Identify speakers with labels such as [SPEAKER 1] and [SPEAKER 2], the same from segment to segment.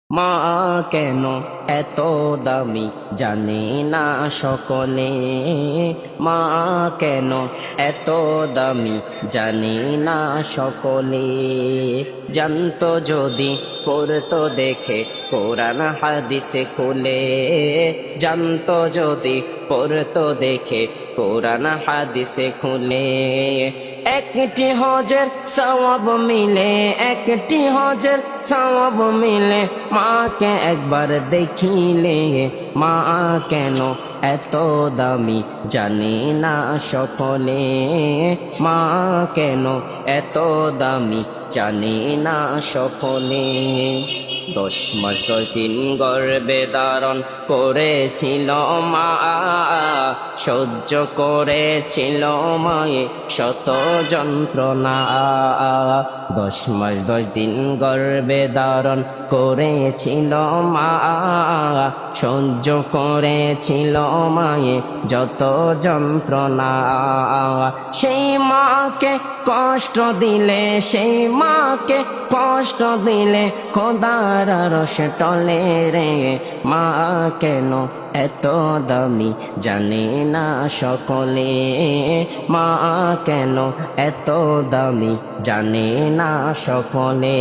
[SPEAKER 1] মা কেন এত দামি জানে না সকলে, মা কেন এত দামি জানে না সকলে। জানতো যদি পড়তো দেখে কোরআন হাদিসে খুলে, জানতো যদি পড়তো দেখে কোরআন হাদিসে খুলে। একটি হজের সওয়াব মিলে, একটি হজের সওয়াব মিলে, মাকে একবার দেখিলে। মা কেন এত দামি জানে না সকলে, মা কেন এত দামি জানে না সকলে। 10 মাস 10 দিন গর্ভে ধারণ করেছিল মা, সহ্য করেছিল মায়ে শত যন্ত্রণা। 10 মাস 10 দিন গর্ভে ধারণ করেছিল মা, সহ্য করেছিল মায়ে যত যন্ত্রণা। সেই মাকে কষ্ট দিলে, সেই মাকে কষ্ট দিলে খোদার আরশ টলে রে। মা কেন এত দামি জানে না সকলে, মা কেন এত দামি জানে না সকলে।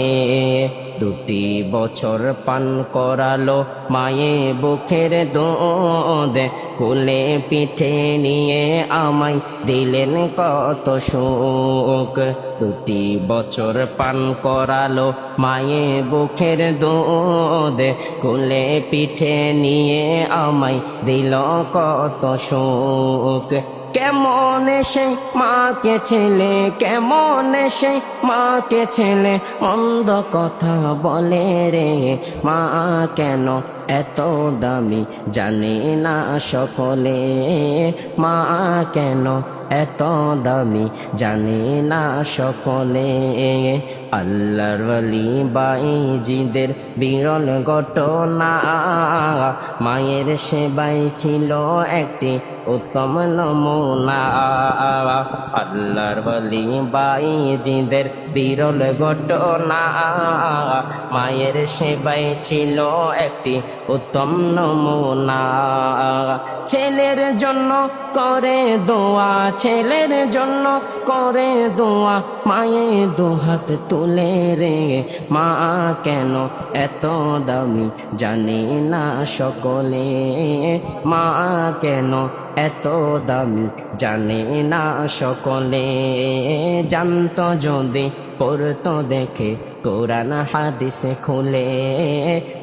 [SPEAKER 1] 2 বছর পান করালো মায়ে বুকের দুধ, কোলে পিঠে নিয়ে আমায় দিলেন কত সুখ। 2 বছর পান করালো মায়ে বুকের দুধ, কোলে পিঠে নিয়ে আমায় দিল কত সুখ। কেমন সেই মাকে ছেলে, কেমন সেই মাকে ছেলে মন্দ কথা বলে রে। মা কেন এত দামি জানে না সকলে, মা কেন এত দামি জানে না সকলে। আল্লাহর ওলি বাইজিদের বিরল ঘটনা, মায়ের সেবাই ছিল একটি উত্তম নমুনা। আল্লাহর ওলি বাইজিদের বিরল ঘটনা, মায়ের সেবাই ছিল একটি উত্তম নমুনা। ছেলের জন্য করে দোয়া, ছেলের জন্য করে দোয়া, মায়ে দুহাত তুলে রে। মা কেন এত দামি জানে না সকলে, মা কেন এত দামি জানে না সকলে। জানতো যদি পড়তো দেখে কোরআন হাদিসে খুলে,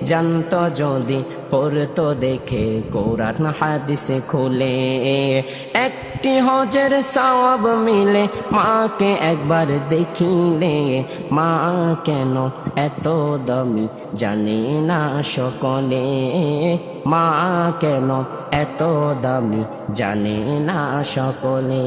[SPEAKER 1] জানতো যদি পড়তো দেখে কোরআন হাদিসে খুলে। একটি হজের সওয়াব মিলে মাকে একবার দেখিলে। মা কেন এত দামি জানে না সকলে, মা কেন এত দামি জানে না সকলে।